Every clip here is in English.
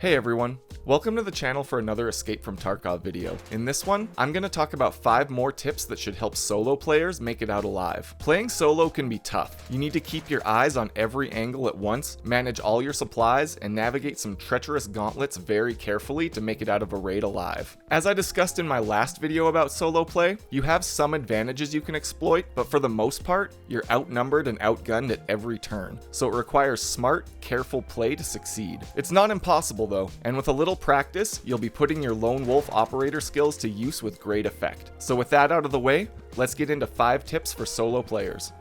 Hey everyone, welcome to the channel for another Escape from Tarkov video. In this one, I'm going to talk about 5 more tips that should help solo players make it out alive. Playing solo can be tough. You need to keep your eyes on every angle at once, manage all your supplies, and navigate some treacherous gauntlets very carefully to make it out of a raid alive. As I discussed in my last video about solo play, you have some advantages you can exploit, but for the most part, you're outnumbered and outgunned at every turn, so it requires smart, careful play to succeed. It's not impossible though, and with a little practice, you'll be putting your lone wolf operator skills to use with great effect. So with that out of the way, let's get into 5 tips for solo players.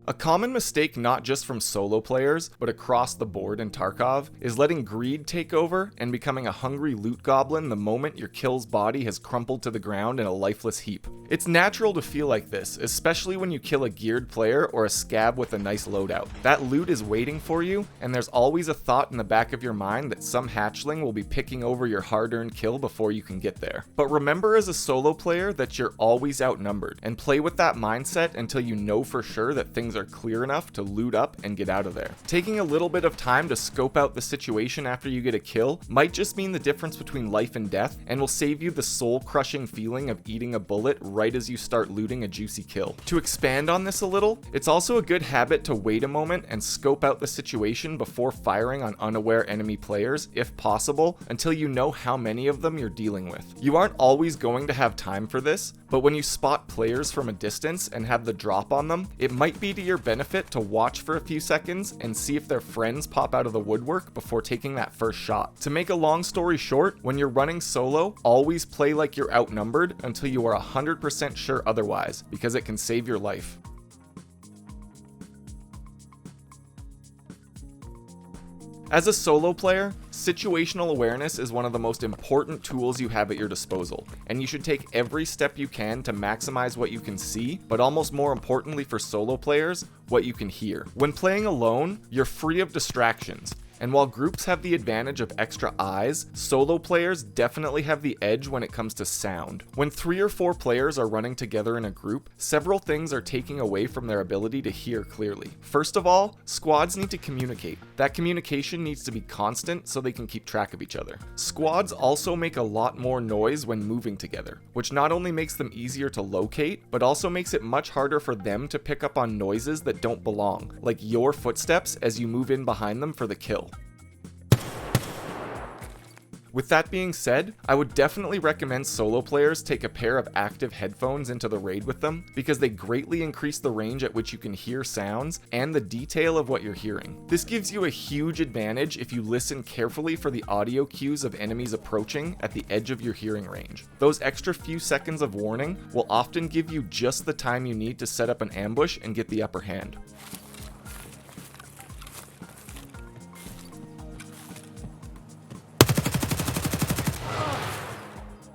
A common mistake not just from solo players, but across the board in Tarkov, is letting greed take over and becoming a hungry loot goblin the moment your kill's body has crumpled to the ground in a lifeless heap. It's natural to feel like this, especially when you kill a geared player or a scab with a nice loadout. That loot is waiting for you, and there's always a thought in the back of your mind that some hatchling will be picking over your hard-earned kill before you can get there. But remember as a solo player that you're always outnumbered, and play with that mindset until you know for sure that things are clear enough to loot up and get out of there. Taking a little bit of time to scope out the situation after you get a kill might just mean the difference between life and death, and will save you the soul-crushing feeling of eating a bullet right as you start looting a juicy kill. To expand on this a little, it's also a good habit to wait a moment and scope out the situation before firing on unaware enemy players, if possible, until you know how many of them you're dealing with. You aren't always going to have time for this, but when you spot players from a distance and have the drop on them, it might be to your benefit to watch for a few seconds and see if their friends pop out of the woodwork before taking that first shot. To make a long story short, when you're running solo, always play like you're outnumbered until you are 100% sure otherwise, because it can save your life. As a solo player, situational awareness is one of the most important tools you have at your disposal, and you should take every step you can to maximize what you can see, but almost more importantly for solo players, what you can hear. When playing alone, you're free of distractions. And while groups have the advantage of extra eyes, solo players definitely have the edge when it comes to sound. When 3 or 4 players are running together in a group, several things are taking away from their ability to hear clearly. First of all, squads need to communicate. That communication needs to be constant so they can keep track of each other. Squads also make a lot more noise when moving together, which not only makes them easier to locate, but also makes it much harder for them to pick up on noises that don't belong, like your footsteps as you move in behind them for the kill. With that being said, I would definitely recommend solo players take a pair of active headphones into the raid with them, because they greatly increase the range at which you can hear sounds and the detail of what you're hearing. This gives you a huge advantage if you listen carefully for the audio cues of enemies approaching at the edge of your hearing range. Those extra few seconds of warning will often give you just the time you need to set up an ambush and get the upper hand.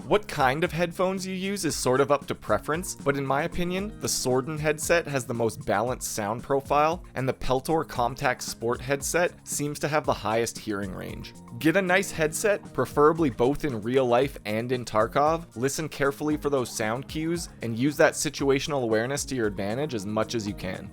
What kind of headphones you use is sort of up to preference, but in my opinion, the Sorden headset has the most balanced sound profile, and the Peltor Comtac Sport headset seems to have the highest hearing range. Get a nice headset, preferably both in real life and in Tarkov, listen carefully for those sound cues, and use that situational awareness to your advantage as much as you can.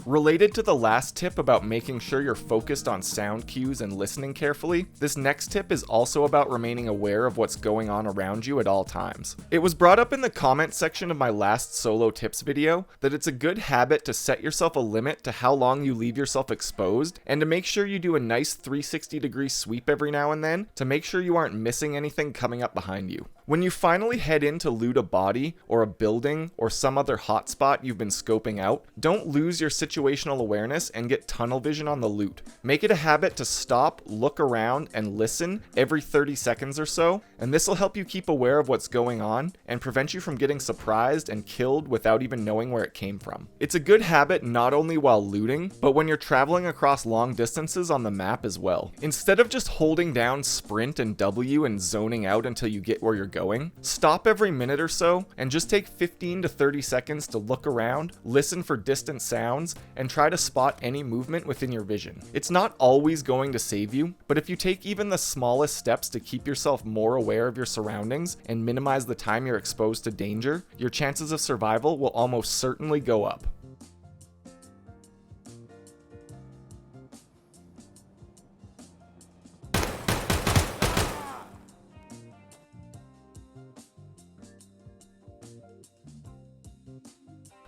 Related to the last tip about making sure you're focused on sound cues and listening carefully, this next tip is also about remaining aware of what's going on around you at all times. It was brought up in the comment section of my last solo tips video that it's a good habit to set yourself a limit to how long you leave yourself exposed, and to make sure you do a nice 360-degree sweep every now and then to make sure you aren't missing anything coming up behind you. When you finally head in to loot a body, or a building, or some other hotspot you've been scoping out, don't lose your situational situational awareness and get tunnel vision on the loot. Make it a habit to stop, look around, and listen every 30 seconds or so, and this will help you keep aware of what's going on and prevent you from getting surprised and killed without even knowing where it came from. It's a good habit not only while looting, but when you're traveling across long distances on the map as well. Instead of just holding down sprint and W and zoning out until you get where you're going, stop every minute or so and just take 15 to 30 seconds to look around, listen for distant sounds, and try to spot any movement within your vision. It's not always going to save you, but if you take even the smallest steps to keep yourself more aware of your surroundings and minimize the time you're exposed to danger, your chances of survival will almost certainly go up.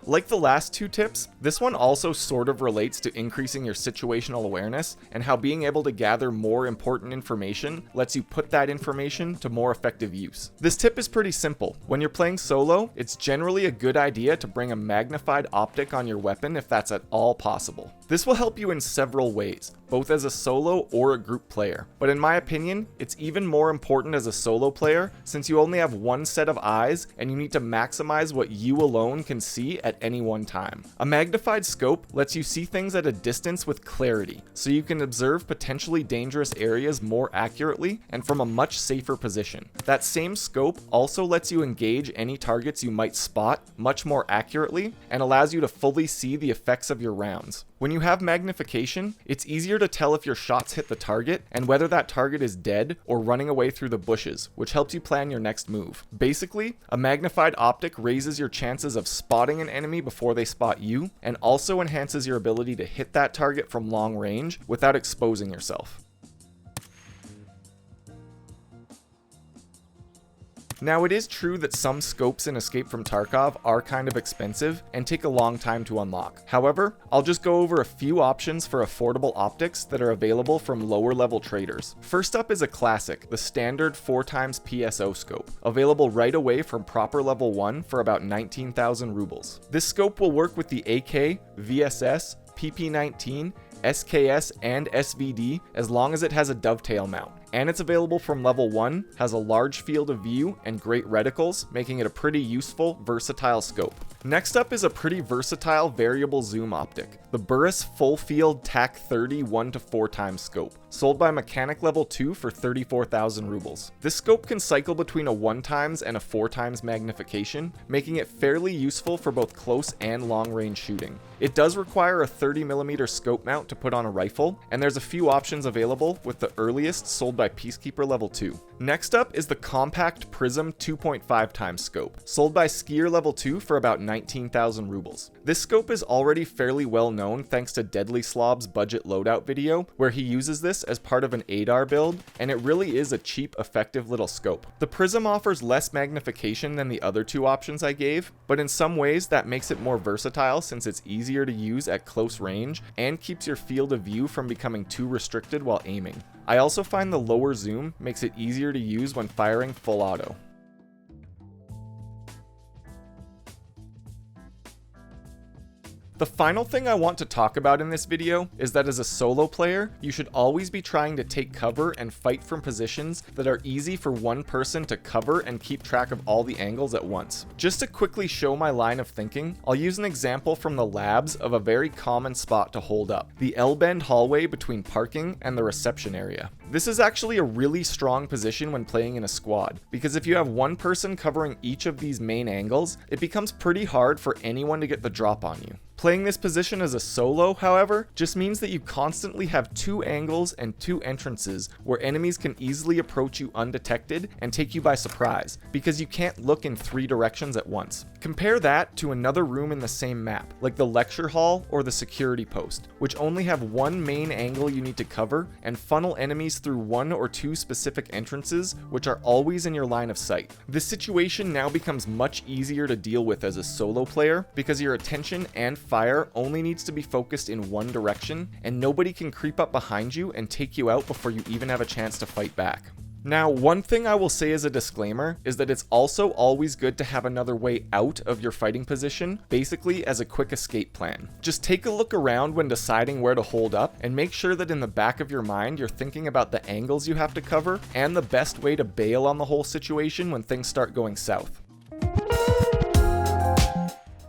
Like the last two tips, this one also sort of relates to increasing your situational awareness and how being able to gather more important information lets you put that information to more effective use. This tip is pretty simple. When you're playing solo, it's generally a good idea to bring a magnified optic on your weapon if that's at all possible. This will help you in several ways, both as a solo or a group player. But in my opinion, it's even more important as a solo player since you only have one set of eyes and you need to maximize what you alone can see at any one time. A magnified scope lets you see things at a distance with clarity, so you can observe potentially dangerous areas more accurately and from a much safer position. That same scope also lets you engage any targets you might spot much more accurately and allows you to fully see the effects of your rounds. When you have magnification, it's easier to tell if your shots hit the target and whether that target is dead or running away through the bushes, which helps you plan your next move. Basically, a magnified optic raises your chances of spotting an enemy before they spot you, and also enhances your ability to hit that target from long range without exposing yourself. Now, it is true that some scopes in Escape from Tarkov are kind of expensive and take a long time to unlock. However, I'll just go over a few options for affordable optics that are available from lower level traders. First up is a classic, the standard 4x PSO scope, available right away from proper level 1 for about 19,000 rubles. This scope will work with the AK, VSS, PP19, SKS, and SVD as long as it has a dovetail mount. And it's available from level 1, has a large field of view and great reticles, making it a pretty useful, versatile scope. Next up is a pretty versatile variable zoom optic, the Burris Full Field TAC 30 1-to-4x scope, sold by Mechanic level 2 for 34,000 rubles. This scope can cycle between a 1x and a 4x magnification, making it fairly useful for both close and long range shooting. It does require a 30mm scope mount to put on a rifle, and there's a few options available, with the earliest sold by Peacekeeper level 2. Next up is the compact Prism 2.5x scope, sold by Skier level 2 for about 19,000 rubles. This scope is already fairly well known thanks to Deadly Slob's budget loadout video, where he uses this as part of an ADAR build, and it really is a cheap, effective little scope. The Prism offers less magnification than the other two options I gave, but in some ways that makes it more versatile since it's easier to use at close range and keeps your field of view from becoming too restricted while aiming. I also find the lower zoom makes it easier to use when firing full auto. The final thing I want to talk about in this video is that as a solo player, you should always be trying to take cover and fight from positions that are easy for one person to cover and keep track of all the angles at once. Just to quickly show my line of thinking, I'll use an example from the labs of a very common spot to hold up, the L-bend hallway between parking and the reception area. This is actually a really strong position when playing in a squad, because if you have one person covering each of these main angles, it becomes pretty hard for anyone to get the drop on you. Playing this position as a solo, however, just means that you constantly have two angles and two entrances where enemies can easily approach you undetected and take you by surprise, because you can't look in three directions at once. Compare that to another room in the same map, like the lecture hall or the security post, which only have one main angle you need to cover and funnel enemies through one or two specific entrances, which are always in your line of sight. This situation now becomes much easier to deal with as a solo player because your attention and fire only needs to be focused in one direction, and nobody can creep up behind you and take you out before you even have a chance to fight back. Now, one thing I will say as a disclaimer is that it's also always good to have another way out of your fighting position, basically as a quick escape plan. Just take a look around when deciding where to hold up, and make sure that in the back of your mind you're thinking about the angles you have to cover and the best way to bail on the whole situation when things start going south.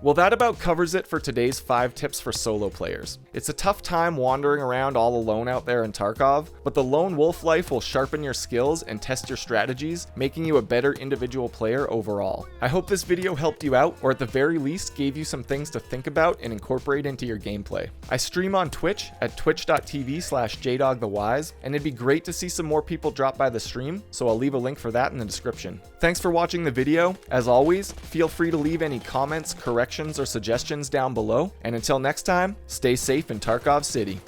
Well, that about covers it for today's 5 tips for solo players. It's a tough time wandering around all alone out there in Tarkov, but the lone wolf life will sharpen your skills and test your strategies, making you a better individual player overall. I hope this video helped you out, or at the very least gave you some things to think about and incorporate into your gameplay. I stream on Twitch at twitch.tv/jdogthewise, and it'd be great to see some more people drop by the stream, so I'll leave a link for that in the description. Thanks for watching the video. As always, feel free to leave any comments, corrections, or suggestions down below, and until next time, stay safe in Tarkov City.